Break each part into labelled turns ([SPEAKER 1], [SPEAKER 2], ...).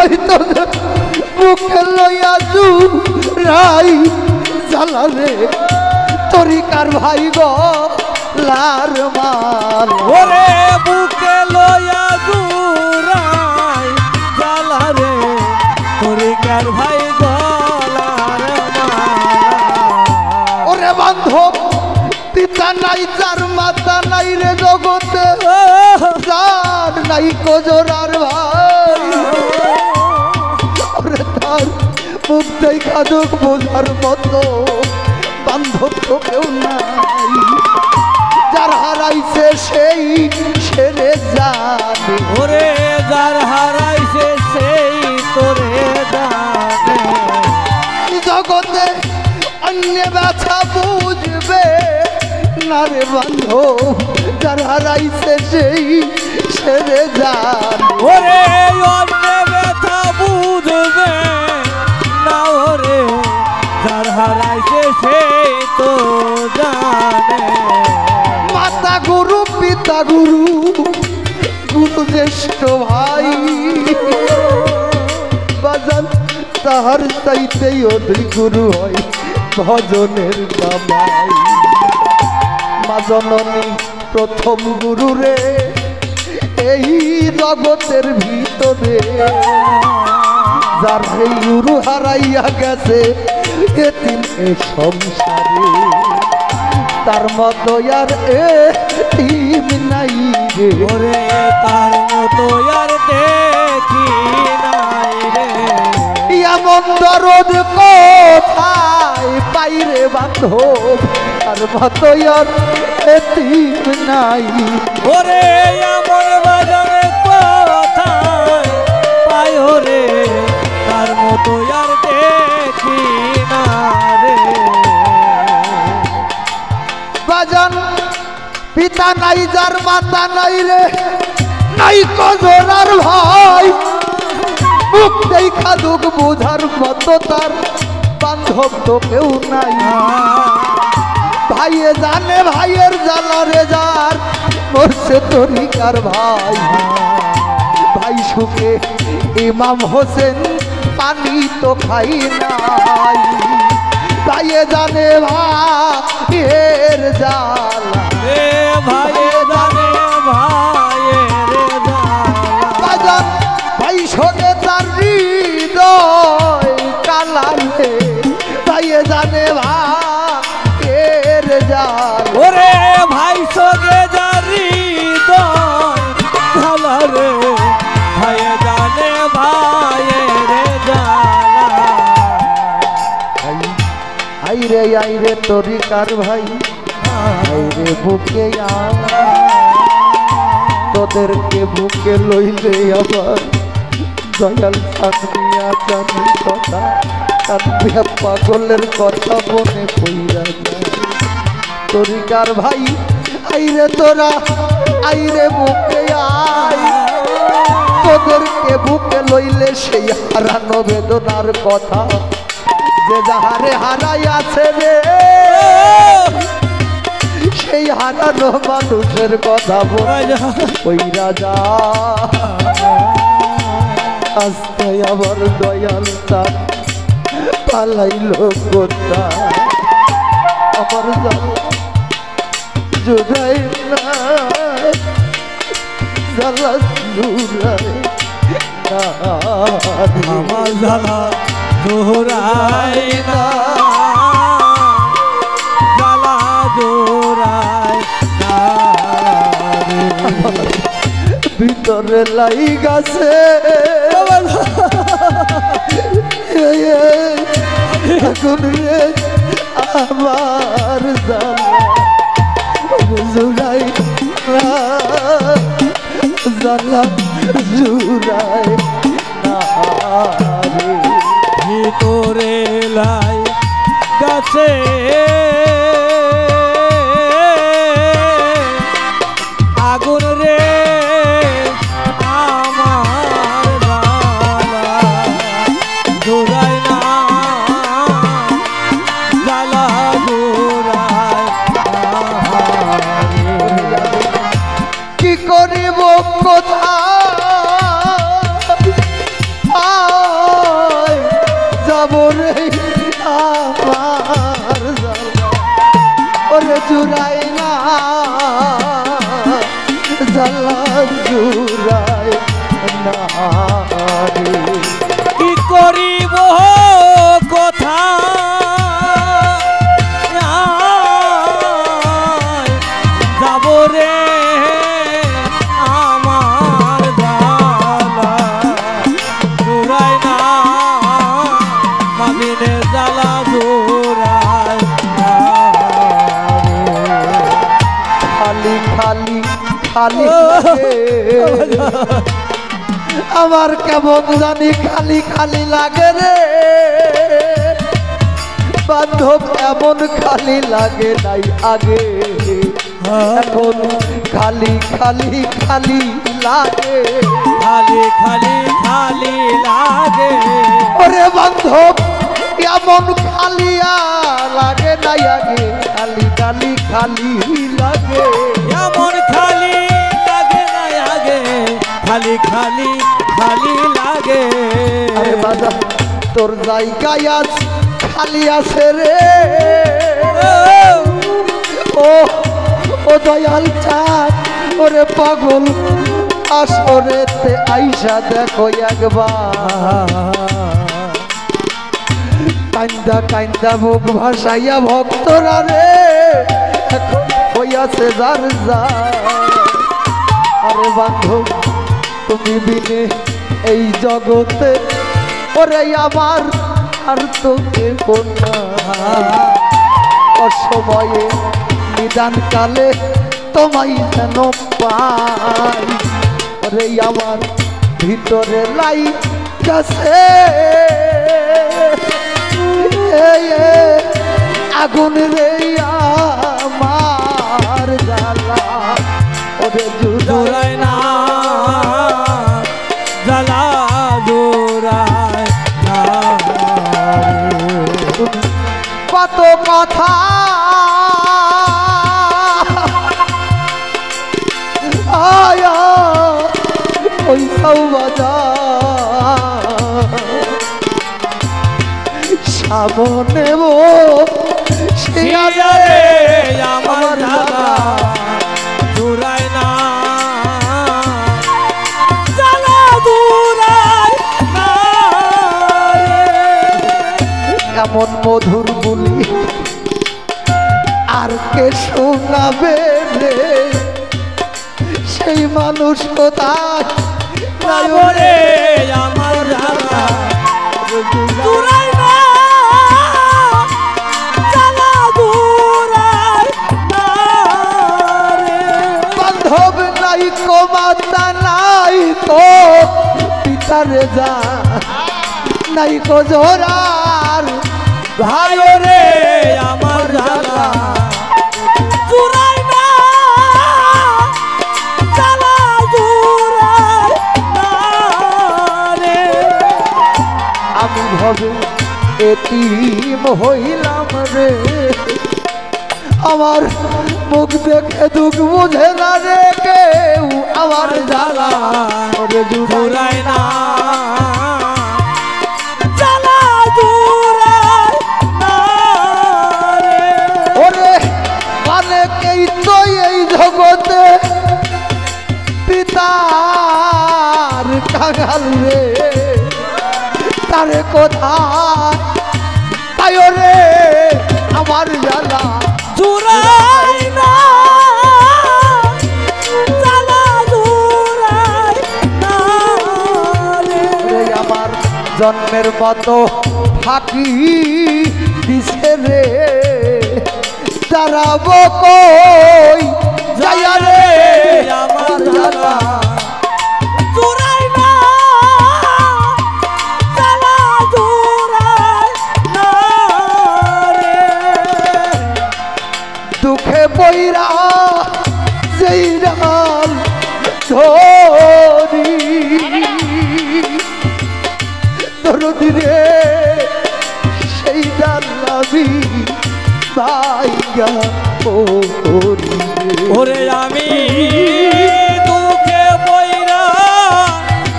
[SPEAKER 1] ভাই তো বুকে লইয়া জুরাই জ্বালা রে তরিকার ভাই গো লার মাল
[SPEAKER 2] ওরে বুকে লইয়া জুরাই জ্বালা রে তরিকার ভাই গলার মালা
[SPEAKER 1] ওরে বান্ধব পিতা নাই যার মাতা নাই রে জগতে যার নাই কোজরার ভাই ওরে তার মুখ দেখা দুঃখ বোঝার মতো বান্ধব তো কেউ নাই যার হারাইছে সেই সেরে যাবে
[SPEAKER 2] ওরে যার হারাইছে সেই তোরে জানে
[SPEAKER 1] জগতে অন্য ব্যথা বুঝবে না রে বান্ধব যার হারাইছে সেই সেরে যাবে
[SPEAKER 2] ওরে অন্য ব্যথা বুঝবে না ওরে যার হারাইছে সেই তো জানে
[SPEAKER 1] মাতা গুরু পিতা গুরু গুরু জ্যেষ্ঠ ভাই বাজান তাহার চাইতেই অধিক গুরু হয় ভজনের কামাই মা জননী প্রথম গুরু রে এই জগতের ভিতরে যার এই গুরু হারাইয়া গেছে এতিম এ সংসারে তার মতো আর এতিম নাই রে
[SPEAKER 2] ওরে তার মতো আর দেখি নাই রে
[SPEAKER 1] এমন দরদ কোথায় পাই রে বান্ধব তার মতো আর এতিম নাই
[SPEAKER 2] ওরে এমন বাজারে কোথায় পাই ওরে তার মতো আর দেখি না রে
[SPEAKER 1] বাজান পিতা নাই যার মাতা নাই রে নাই কজরার ভাই মুখ দেখা দুঃখ বোঝার মতো তার বান্ধব তো কেউ নাই ভাইয়ে জানে ভাইয়ের জ্বালা রে যার মরছে তরিকার ভাই ভাই সুখে ইমাম হোসেন পানি তো খাই নাই ভাইয়ে জানে ভাইয়ের জ্বালা
[SPEAKER 2] রে ভাইয়ে জানে ভাইয়ের জ্বালা
[SPEAKER 1] ভাই শোনে তার হৃদয় কালালে ভাইয়ে জানে ভাইয়ের জ্বালা
[SPEAKER 2] ওরে ভাই সঙ্গে জারি জ্বালা রে ভাইয়ে জানে ভাইয়ের জ্বালা
[SPEAKER 1] আইরে তরিকার ভাই আইরে বুকে তোদেরকে বুকে লইলে আবার দয়াল থাকনিয়া জানি কথা কান্দিয়া পাগলের কথা মনে পইরা যায় তরিকার ভাই আইরে তোরা আইরে বুকে আই তোদেরকে বুকে লইলে সেই হারানো বেদনার কথা যে যাহারে হারাই আছে রে সেই হারানো মানুষের কথা ওই রাজা আস্তে আবার দয়াল তার পালাইল গোতা আমার জুড়াই না জ্বালা জুড়াই না
[SPEAKER 2] আমার জ্বালা জোহরাই না জ্বালা জোহরাই না
[SPEAKER 1] ভিতরে লাই গাছে এখন রে আমার জুড়াই জ্বালা জুড়াই
[SPEAKER 2] ভিতরে লাই গাছে আগুন রে আমার জ্বালা জোড়াই না জ্বালা জোড়াই
[SPEAKER 1] কি করিব কোথা আমার কেমন জানি খালি খালি লাগে রে বান্ধব, এমন খালি লাগে নাই আগে, এখন খালি খালি খালি লাগে,
[SPEAKER 2] খালি খালি খালি লাগে।
[SPEAKER 1] ওরে বান্ধব এমন খালি লাগে নাই আগে, খালি খালি খালি লাগে,
[SPEAKER 2] এমন খালি লাগে না আগে, খালি খালি খালি লাগে।
[SPEAKER 1] আরে বাজা তোর জায়গায় আজ খালি আছে রে, ও ও দয়াল চাঁদ, ওরে পাগল আসরেতে আইসা দেখো একবার, কান্দা কান্দা বুক ভাসাইয়া ভক্তরা রে এখন হইয়াছে যার যার। আরে বান্ধব তুমি বিনে এই জগতে ওরে আমার আর তো কেউ না, অসময়ে নিদান কালে তোমায় যেন পাই, ওরে আমার ভিতরে লাই গেছে আগুন রে আমার জ্বালা, ওরে
[SPEAKER 2] জোড়ায় না জ্বালা জোড়ায় না।
[SPEAKER 1] কত কথা আয়া ওই সৌবাজা সামনে
[SPEAKER 2] শিয়ারে আমার জ্বালা জোড়ায় না জ্বালা জোড়ায় না রে।
[SPEAKER 1] এমন মধুর বলি আর কে শোনাবে রে, সেই মানুষ কোথায়
[SPEAKER 2] রে আমার জ্বালা জোড়ায় না জ্বালা জোড়ায় না রে।
[SPEAKER 1] বান্ধব নাই কো মাতা নাই কো পিতারে যা নাই কো জোরার
[SPEAKER 2] ভাই রে আমার জ্বালা জোড়ায় না জ্বালা জোড়ায় না রে।
[SPEAKER 1] আমি ভবে এতিম হইলাম রে, আমার মুখ দেখে দুঃখ বুঝে না রে কেউ, আমার জ্বালা ওরে
[SPEAKER 2] জোড়ায় না জ্বালা জোড়ায় না রে।
[SPEAKER 1] ওরে অনেকেই তো এই জগতে পিতার কাঙাল রে, তারে কোথায় তাই রে আমার জ্বালা
[SPEAKER 2] জোড়ায় না জ্বালা জোড়ায় না রে।
[SPEAKER 1] রে আমার জন্মের মতো ফাঁকি দিছে রে, দাঁড়াবো কই যাইয়া রে
[SPEAKER 2] আমার জ্বালা জোড়ায় না জ্বালা জোড়ায় না রে।
[SPEAKER 1] দুঃখে বইরা যেই ডাল ধরি দরদি রে সেই ডাল আমি ভাইয়া ওরি
[SPEAKER 2] ওরে আমি দুঃখে বইরা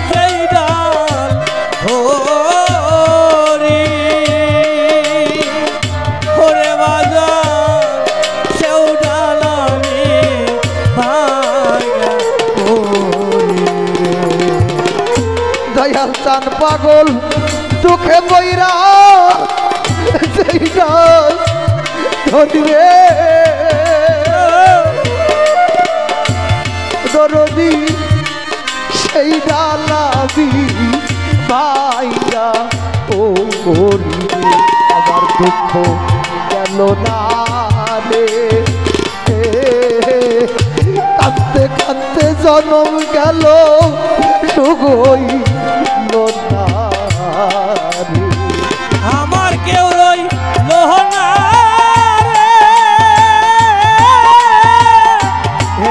[SPEAKER 2] সেই ডাল ধরি, ওরে বাজার সেও ডাল আমি ভাঙা করি রে।
[SPEAKER 1] দয়াল চান পাগল দুঃখে বইরা সেই ডাল ধরিবে দরদি সেই ডালাবি ভাইয়া ও করিবে, আমার দুঃখ গেল না রে, কাঁদতে কাঁদতে জনম গেল সুগই লোনা রে।
[SPEAKER 2] আমার কেউ রইল না রে,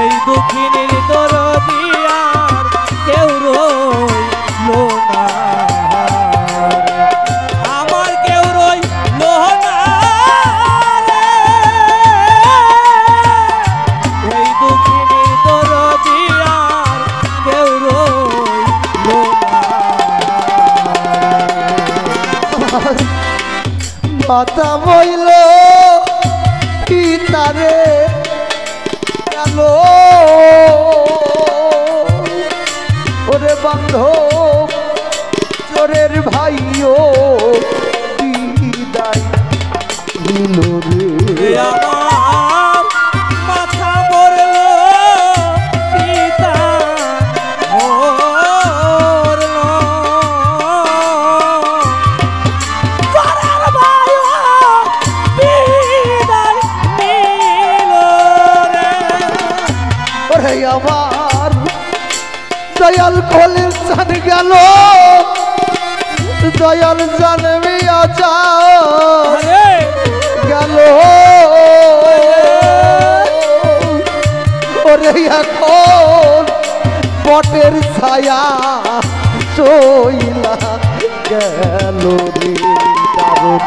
[SPEAKER 2] এই দুঃখিনীর দরদি আর কেউ রইল না রে। আমার কেউ রইল না রে, এই দুঃখিনীর দরদি আর কেউ রইল না রে।
[SPEAKER 1] মাতা বইল পিতারে গেল ওরে বান্ধব চোরের ভাইও বিদায় দিল রে।
[SPEAKER 2] আমার মাথা মরল পিতা মরল, করার ভাইও বিদায় নিল রে।
[SPEAKER 1] ওরে আমার দয়াল খলিল চান গেল দয়াল জানবিয়া চান
[SPEAKER 2] আরে
[SPEAKER 1] গেল ওরে এখন বটের ছায়া চইলা গেল রে দারুণ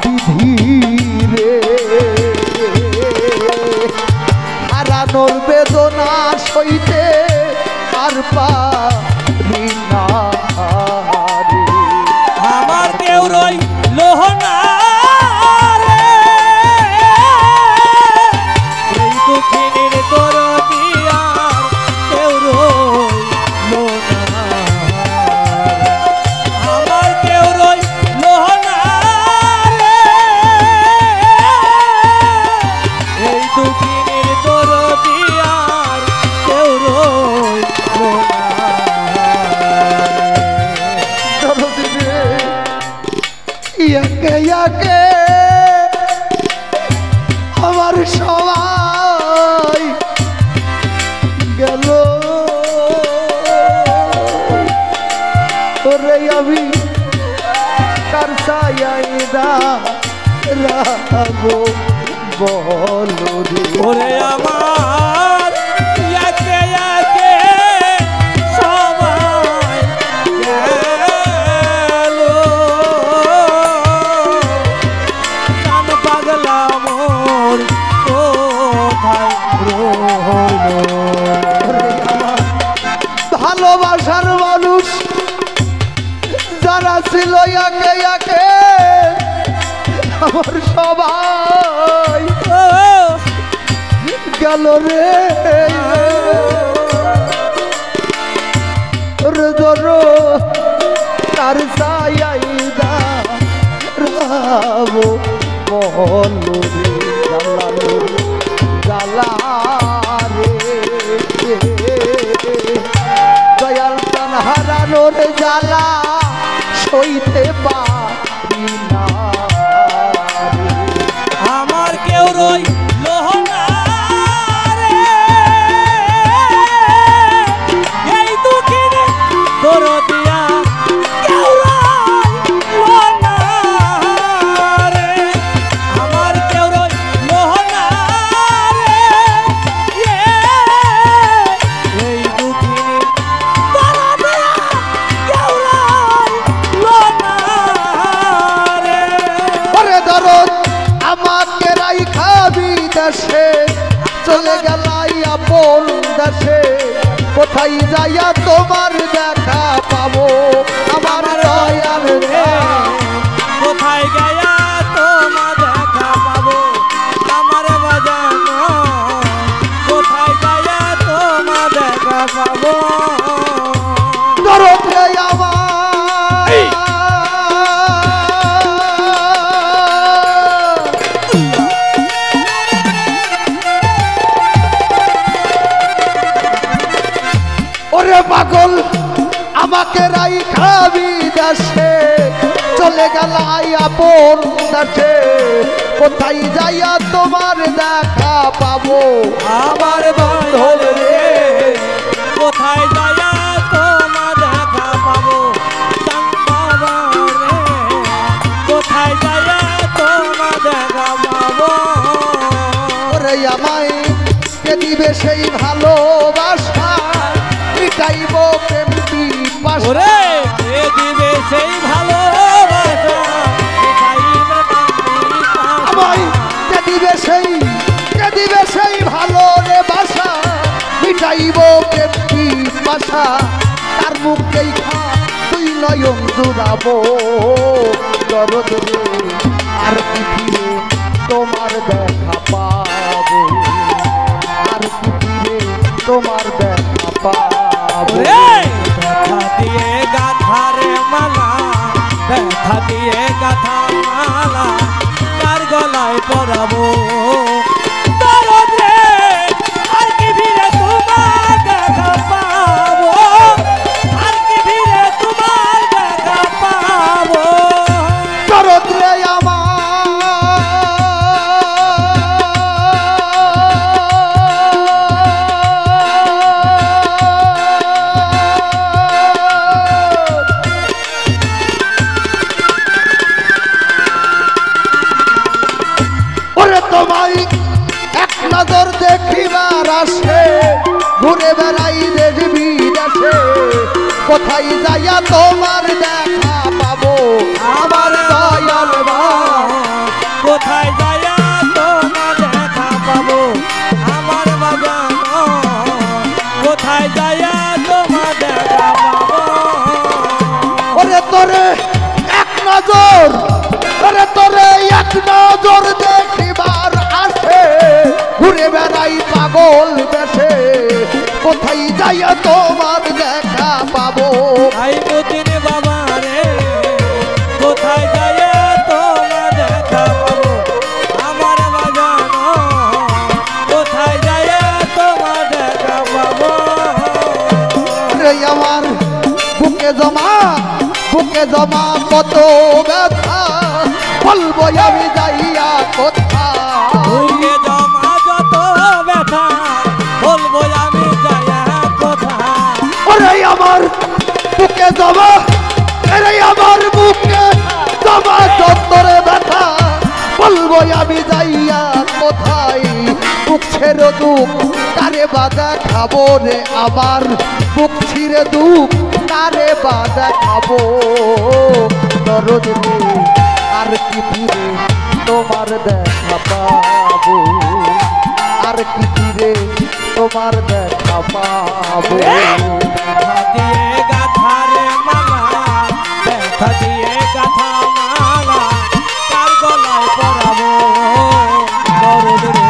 [SPEAKER 1] বিধি রে। হারানোর বেদনা সইতে আর পারি না রে।
[SPEAKER 2] আমার কেউ রইল না রে, এই দুঃখিনীর দরদি আর কেউ রইল না রে। আমার কেউ রইল না রে, এই দুঃখিনীর দরদি আর কেউ রইল না রে।
[SPEAKER 1] ইয়াকে ইয়াকে আমার সবাই গেল ওরে আমি কার সায়াইদা রাগো বলো রে।
[SPEAKER 2] ওরে আমার ইয়াকে ইয়াকে সবাই গেল, কান পাগলা মোর কোথায় রইল।
[SPEAKER 1] ওরে আমার ভালোবাসার মানুষ যারা ছিল ইয়াকে ইয়াকে আমার সবাই
[SPEAKER 2] ও
[SPEAKER 1] গেল রে। রোজরো তার সায়াইদা রাবো বলো রে জালালো জালা রে। দয়াল তান হারানোর জ্বালা সইতে পারি না রে।
[SPEAKER 2] আমার কেউ রইল না রে, এই দুঃখিনী দরদিয়া কেউ রইল না রে। আমার কেউ রইল না রে, এই দুঃখিনী দরদিয়া কেউ রইল না রে।
[SPEAKER 1] ওরে দরদ আমাকে রাইখা বিদেশে চলে গেলাই আপন দেশে কোথায় যাইয়া তোমার দেখা পাবো আমার দয়াল রে।
[SPEAKER 2] কোথায় গেয়া তোমার দেখা পাবো আমার বাজানো, কোথায় গেয়া তোমার দেখা পাবো।
[SPEAKER 1] দরদ রে আমার ওরে পাগল আমাকে রাইখা বিদেশে চলে গেলাই আপন দেশে কোথায় যাইয়া তোমার দেখা পাবো
[SPEAKER 2] আমার বান্ধব রে,
[SPEAKER 1] সেই ভালোবাসা মিটাইব প্রেম পিপাসা
[SPEAKER 2] ওরে কে দিবে সেই ভালোবাসা মিটাইবে প্রেম পিপাসা।
[SPEAKER 1] আমায় কে দিবে সেই ভালো রে বাসা মিটাইব প্রেম পিপাসা তার মুখ দেখা তুই নয়ন জুড়াবো দরদ রে আর পৃথিবী তোমার দেখা পাবো আর পৃথিবী তোমার দেখা পাবো
[SPEAKER 2] ওরে ব্যথা দিয়ে গাথারে মালা ব্যথা দিয়ে গাথা মালা কার গলায় পরাবো দরদ রে আর কি ফিরে তোমার দেখা পাবো আর কি ফিরে তোমার দেখা পাবো
[SPEAKER 1] দরদ রে তোমায় এক নজর দেখিবার আসে ঘুরে বেড়াই দেশ বিদেশে কোথায় যাইয়া তোমার দেখা পাবো আমার দয়াল ভাই
[SPEAKER 2] কোথায় যাইয়া তোমার দেখা পাবো আমার বাগান কোথায় যাইয়া তোমার দেখা পাবো
[SPEAKER 1] ওরে তোরে এক নজর ওরে তোরে এক নজর দেখিবার আসে ঘুরে বেড়াই পাগল বেশে কোথায় যাইয়া তোমার দেখা পাবো
[SPEAKER 2] আই মতিন বাবা রে কোথায় যাইয়া তোমার দেখা পাবো আমার বাগান কোথায় যাইয়া তোমার দেখা পাবো
[SPEAKER 1] রে আমার বুকে জমা কত ব্যথা বলবো আমি যাইয়া কোথায়
[SPEAKER 2] বুকে জমা যত ব্যথা বলবো আমি যাইয়া কোথায়
[SPEAKER 1] ওরে আমার বুকে জমা আরে আমার বুকে জমা যতরে ব্যথা বলবো আমি যাইয়া কোথায় বুক ছেড়ে দুঃখ কারে বাধা খাবো রে আমার বুক ছিঁড়ে দুঃখ কারে বাধা খাবো দরদ রে আর কি ফিরে তোমার দেখা পাবো আর কি ফিরে তোমার দেখা পাবো
[SPEAKER 2] ব্যথা দিয়ে গাথারে মালা ব্যথা দিয়ে গাথা মালা কার গলায় পরাবো দরদ রে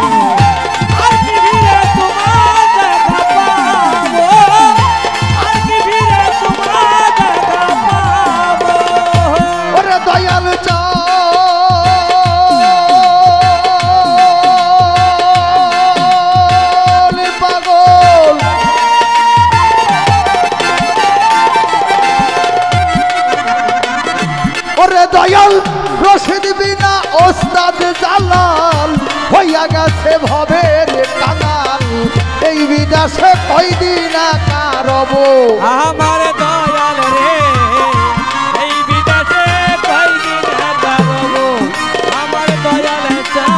[SPEAKER 2] আর কি ফিরে তোমার দেখা পাবো আর কি ফিরে তোমার দেখা পাবো
[SPEAKER 1] ওরে দয়াল পাগল ওরে দয়াল রশিদ বিনা ওস্তাদ জালাল হইয়া গেছে ভবের কাঙাল এই বিদেশে কয়দিন কারব
[SPEAKER 2] আমার দয়াল রে এই বিদেশে কয়দিন কারবো আমার দয়াল চা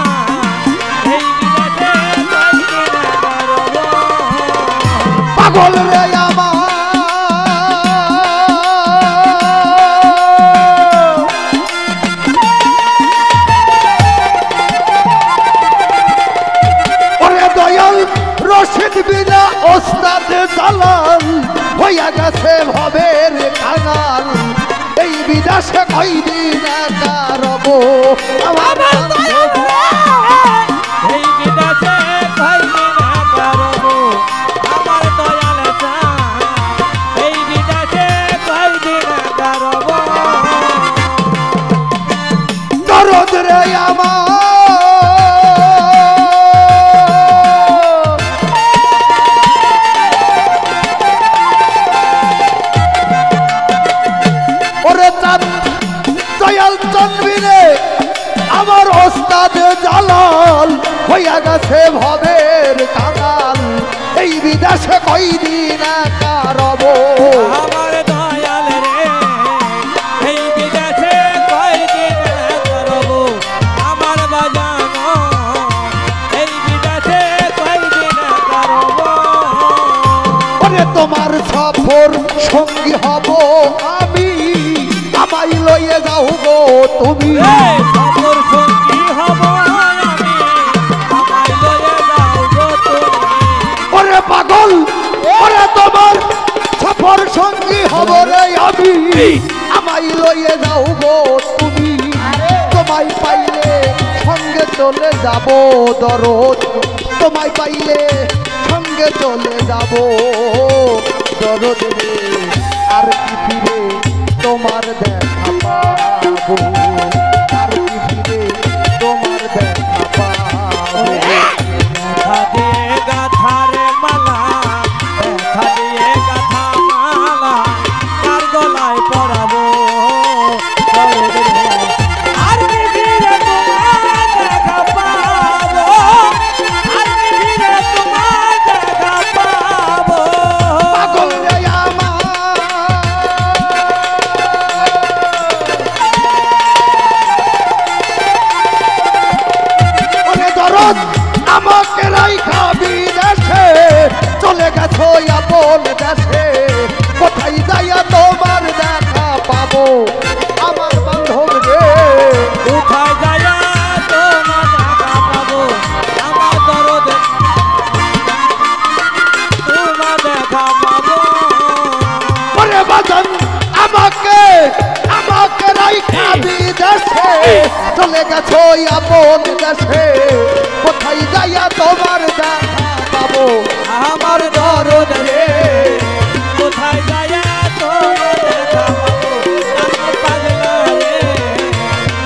[SPEAKER 2] এই বিদেশে কয়দিন কারবো
[SPEAKER 1] পাগল রে আমার ওরে দয়াল রশিদ বিনা ওস্তাদ জালাল হইয়া গেছে ভবের কাঙাল এই বিদেশে কয়দিন কারব
[SPEAKER 2] আমার দয়াল রে এই বিদেশে কয়দিন কারবো আমার দয়াল চা এই বিদেশে কয়দিন কারবো
[SPEAKER 1] দরদ রে আমার ওরে চাঁদ দয়াল চন্দ্রিনে আমার ওস্তাদ জালাল হইয়া গেছে ভবের কাঙাল এই বিদেশে কয়দিন কারব
[SPEAKER 2] আমার দয়াল রে এই বিদেশে কয়দিন করবো আমার বাজানো এই বিদেশে কয়দিন করবো
[SPEAKER 1] আমায় লইয়ে যাও গো তুমি।
[SPEAKER 2] সফর সঙ্গী হব আমি, আমায় লয়ে যাও গো তুমি।
[SPEAKER 1] ওরে পাগল, ওরে তোমার সফর সঙ্গী হব রে আমি, আমায় লইয়ে যাও গো তুমি। তোমায় পাইলে সঙ্গে চলে যাব দরদ, তোমায় পাইলে সঙ্গে চলে যাব দরদ রে। আর কি ফিরে তোমার দেখা পাবো, আর কি ফিরে তোমার দেখা পাবো।
[SPEAKER 2] ব্যথা দিয়ে গাথারে মালা, ব্যথা দিয়ে গাথা মালা, কার গলায় পরাবো দরদ রে। আর কি ফিরে তোমার দেখা পাবো, আর কি ফিরে তোমার দেখা পাবো।
[SPEAKER 1] পাগল রে আমার, ওরে দরদ আমাকে রাইখা বিদেশে চলে গেছো আপন দেশে। কোথায় যাইয়া তোমার দেখা পাবো আমার বান্ধব রে।
[SPEAKER 2] কোথায় যায়া তোমার দেখা পাবো, আমার দরদ তোমার দেখা পাবো।
[SPEAKER 1] ওরে বাজান আমাকে আমাকে রাইখা বিদেশে চলে গেছো আপন দেশে। কোথায় যাইয়া তোমার দেখা পাবো
[SPEAKER 2] আমার দরদ রে। কোথায় যায়া তোমার দেখা পাবো, আমার পাগলা রে।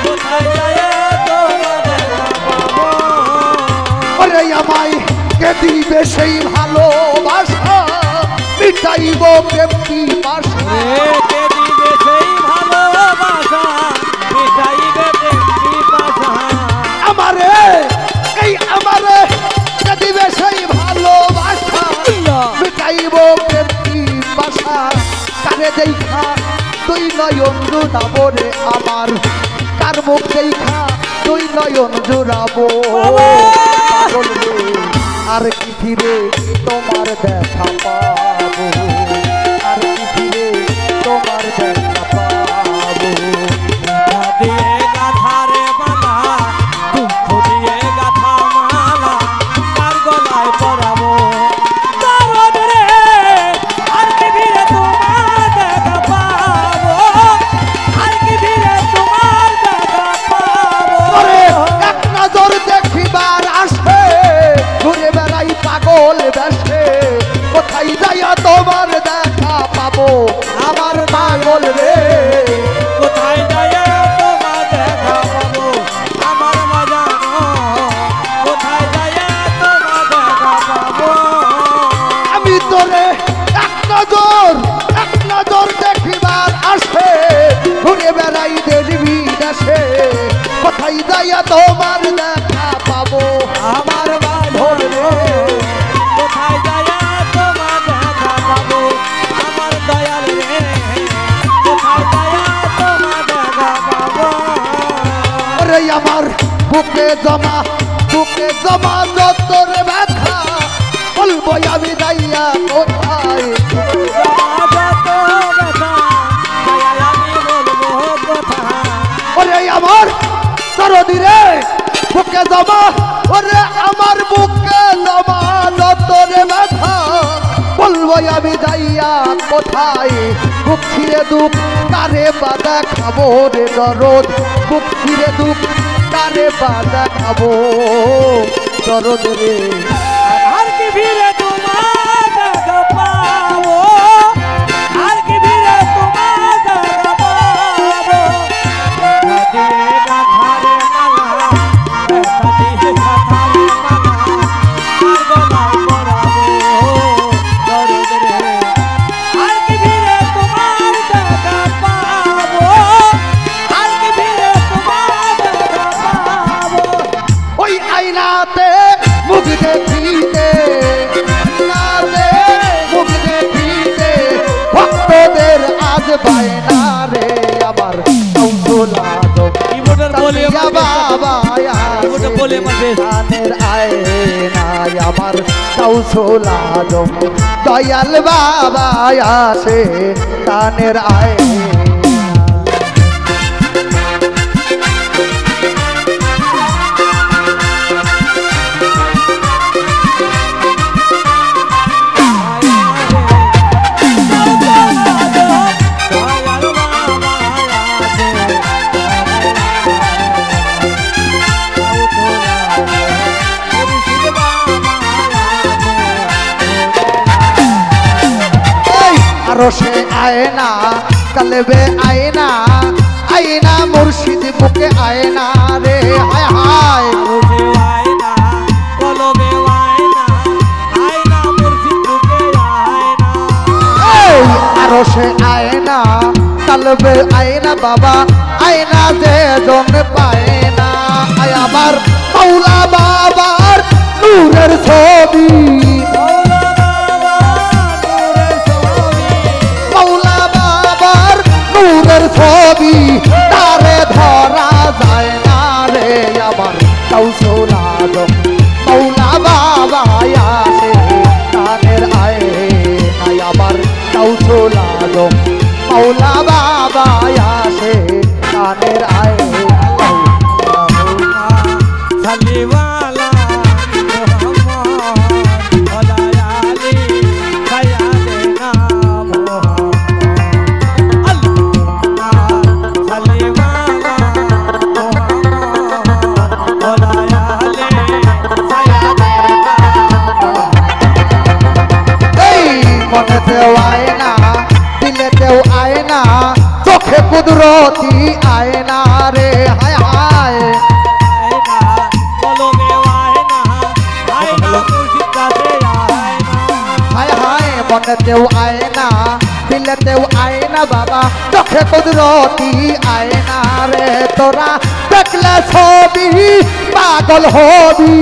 [SPEAKER 2] কোথায় যায়া তোমার দেখা পাবো।
[SPEAKER 1] ওরে আমায় কে দিবে সেই ভালোবাসা, মিটাইব প্রেমটি বাসা।
[SPEAKER 2] কে দিবে সেই ভালোবাসা, মিটাইবে প্রেমটি বাসা।
[SPEAKER 1] আমারে এই আমারে কে দিবে সেই ভালোবাসা, মিটাইব প্রেমটি বাসা। কানে দেখা তুই নয়ন জুড়াবো রে আমার, কার মুখ দেখা তুই নয়ন জুড়াবো। পাগল রে, আর কি ফিরে তোমার দেখা পাবো, আর কি ফিরে তোমার দেখা পাবো।
[SPEAKER 2] ব্যথা দিয়ে গাথারে মালা, দুঃখ দিয়ে গাথা মালা, কার গলায় পরাবো দরদ রে। আর কি ফিরে তোমার দেখা পাবো, আর কি ফিরে তোমার দেখা পাবো।
[SPEAKER 1] ওরে এক নজর দেখিবার আসে, ঘুরে বেড়াই পাগল বেশে। কোথায় যাইয়া তোমার দেখা পাবো আমার পাগল রে।
[SPEAKER 2] কোথায় যায়া তোমার দেখা পাবো, আমার মজানো। কোথায় যায়া তোমার দেখা পাবো।
[SPEAKER 1] আমি তোরে এক নজর দেখিবার আসে, ঘুরে বেড়াই দেবী দেশে। কোথায় যাইয়া তোমার দেখা পাবো আমার বাঁধন রে।
[SPEAKER 2] কোথায় যায়া তোমার দেখা পাবো, আমার দয়াল রে। কোথায় যায়া তোমার দেখা পাবো।
[SPEAKER 1] ওরে আমার বুকে জমা যত রে ব্যথা, বলবো আমি যাইয়া কোথায়।
[SPEAKER 2] যত ব্যথা, দয়াল আমি বলবো কথা।
[SPEAKER 1] ওরে আমার দরদি রে বুকে জমা, ওরে আমার বুকে জমা যত রে ব্যথা, বলবো আমি যাইয়া কোথায়। বুক ছিঁড়ে দুঃখ কারে বাধা খাবো রে দরদ, বুক ছিঁড়ে দুঃখ কারে বাধা খাবো দরদ রে।
[SPEAKER 2] আর কি ফিরে তোমার দেখা পাবো, আর কি ফিরে তোমার দেখা পাবো। ব্যথা দিয়ে গাথারে মালা, ব্যথা দিয়ে গাথারে মালা, আর গলায় পরাবো দরদ রে। আর কি ফিরে তোমার দেখা পাবো, আর কি ফিরে তোমার দেখা পাবো।
[SPEAKER 1] ওই আইনাতে মুখ দেখিতে, আইনাতে মুখ দেখিতে, ভক্তদের আজ বায়না রে আমার কৌশলা
[SPEAKER 2] কিবোর্ডের ভলিউম
[SPEAKER 1] বাবা
[SPEAKER 2] কিবোর্ডের ভলিউম আছে।
[SPEAKER 1] গানের আয়নায় আমার কৌশলা দয়াল বাবা আসে গানের আয়। আয়না কলবে আয়না আয়না মুর্শিদ বুকে আয়না রে হায় হায় আরো সে আয়না কলবে আয়না বাবা আয়না যে জন পায় না আয় আমার মৌলা বাবার নূরের ছবি মৌলা বাবার নূরের ছবি তারে ধরা যায় না রে আমার কৌশল আদম মৌলা বাবা আসে কানের আয় নাই আমার কৌশল আদম মৌলা বাবা আসে কানের আয়
[SPEAKER 2] সালিওয়ালা মোহাম্মদ ওলায়ালি সায়াদেনা মোহাম্মদ আল্লাহ সালিওয়ালা মোহাম্মদ ওলায়ালি সায়াদেনা
[SPEAKER 1] এই মনেতেও আয়না দিলেতেও আয়না চোখে কুদরতি আয়না রে হায় হায় হায় হায় মনেতেও আয়না দিলেতেও আয়না বাবা চোখে কুদরতি আয়না রে তোরা দেখলে ছবি পাগল হবি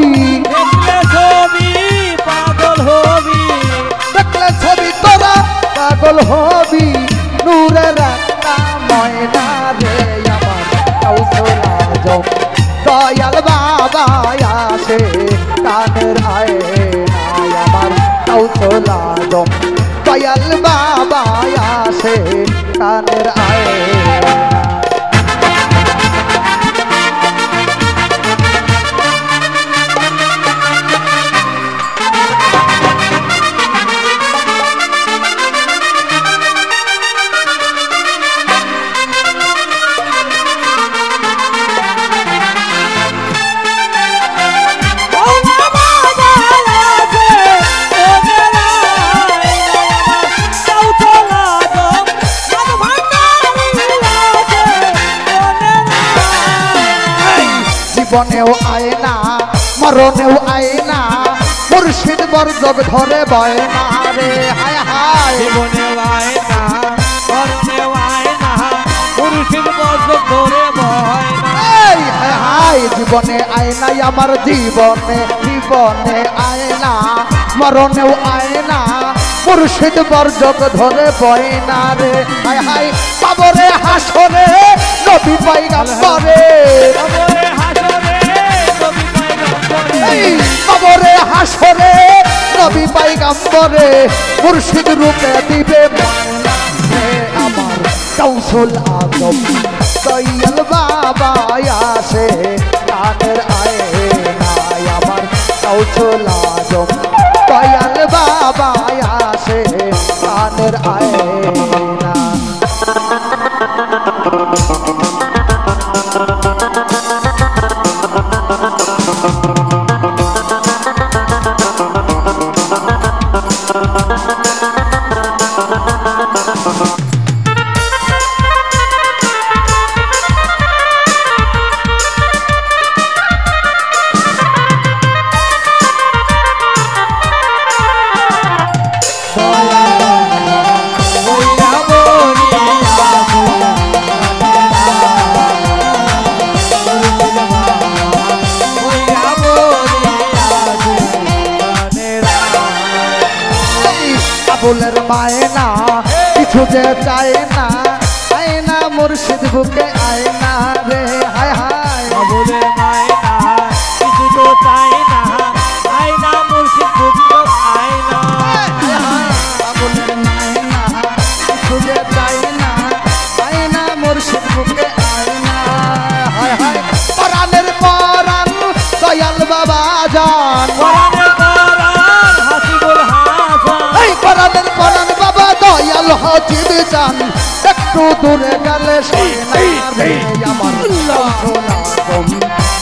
[SPEAKER 1] দেখলে ছবি তোরা পাগল হবি নূরের একটা ময়না রে আমার কৌশল আজম দয়াল বাবা আসে কানের আয়নায় আমার কৌশল আজম দয়াল বাবা আসে কানের আয়নায় জীবনেও আয়না মরণেও আয়না মুর্শিদ বরজগ ধরে বয়না রে হায় হায়
[SPEAKER 2] জীবনে আয়না মরণে আয়না মুর্শিদ বরজগ ধরে বয়না
[SPEAKER 1] এই হায় হায় জীবনে আয়নাই আমার জীবনে জীবনে আয়না মরণেও আয়না মুর্শিদ বরজগ ধরে বয়না রে হায় হায় কবরে হাসরে নবী পয়গম্বরে কবরে হাসরে নবী পয়গম্বরে মুর্শিদ রূপে দিবে আমার কৌশল আদম দয়াল বাবা আসে কানের আয়নায় আমার কৌশল আদম দয়াল বাবা আসে কানের আয়না ফুলের মায়না কিছু যে চায় না আয়না মুর্শিদ বুকে আয়না রে হায় হায়
[SPEAKER 2] বাবুলের মায়না কিছু তো চাই না আয়না মুর্শিদ বুকে আয়না
[SPEAKER 1] ফুলের মায়না কিছু যে চায় না আয়না মুর্শিদ বুকে আয়না হায় হায় পরাণের পরাণ দয়াল বাবা জান
[SPEAKER 2] পরাণের পরাণ হাসিবুল হাসান
[SPEAKER 1] এই পরাণের পরাণ বাবা দয়াল হাজিব জান একটু দূরে গেলে সয়না রে আমার সোনাগম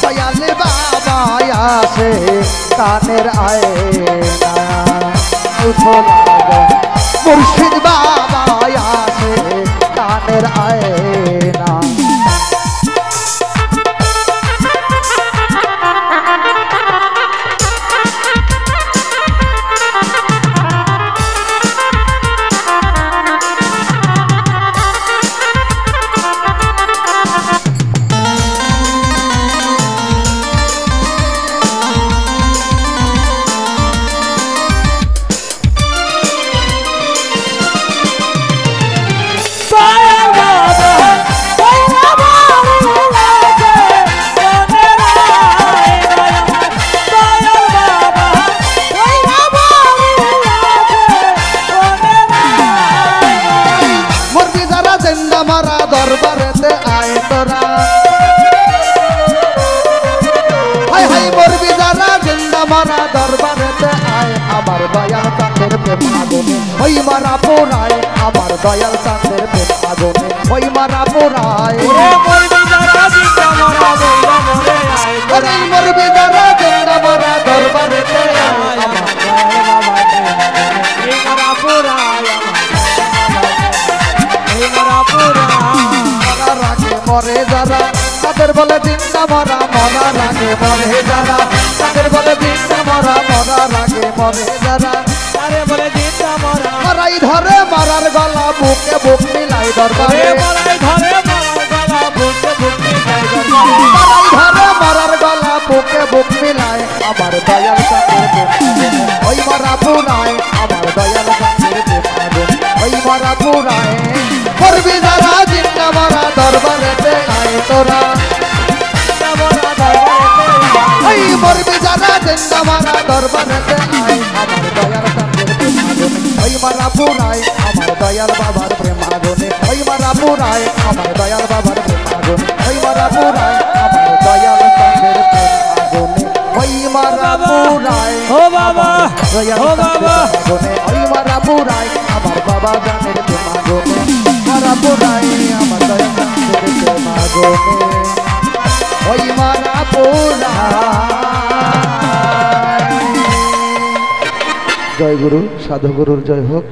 [SPEAKER 1] দয়াল বাবা আসে কানের আয়না সোনাগম মুর্শিদ বাবা আসে মনের আয়না। দরবারেতে আয় তোরা, হাই হাই মরবি যারা জিন্দা মারা দরবারেতে আয়, আমার দয়াল চাঁদের প্রেম আগুনে ওই মারা পোড়ায়, আমার দয়াল চাঁদের প্রেম আগুনে ওই মারা পোড়ায়। আরে মরবি যারা জিন্দা মারা দরবারেতে আয়, আমার মরে যারা তাদের বলে জিন্দা মরা, মরার আগে মরে যারা তাদের বলে জিন্দা মরা, মরার আগে মরে যারা
[SPEAKER 2] তারে বলে জিন্দা মরা।
[SPEAKER 1] মারাই ধরে মারার গলা বুকে বুক মিলাই দরবারে,
[SPEAKER 2] মারাই ধরে মারার গলা বুকে বুক মিলাই দরবারে,
[SPEAKER 1] মারাই ধরে মারার গলা বুকে বুক মিলাই, আমার দয়াল চাঁদের প্রেম ওই মারা পুরায়, আমার দয়াল চাঁদের প্রেম ওই মারা পুরায়। করবি যারা জিন্দা মারা দরবারেতে আয় তোরা, ওই মরবি যারা জিন্দা মারা দরবারেতে আয়, আমার দয়াল চাঁদের প্রেম ওই মারা পুরায়, আমার দয়াল বাবার প্রেম আগুনে ওই মারা পুরায়, আমার দয়াল বাবার প্রেম আগুনে ওই মারা পুরায়, আমার দয়াল চাঁদের প্রেম আগুনে ওই মারা পুরায়।
[SPEAKER 2] ও বাবা, ও বাবা,
[SPEAKER 1] আগুনে ওই মারা পুরায়, আমার বাবা জানের প্রেম আগুনে মারা পুরায়, আমার দয়াল চাঁদের প্রেম আগুনে ওই মারা পুরায়। জয় গুরু, সাধু গুরুর জয় হোক।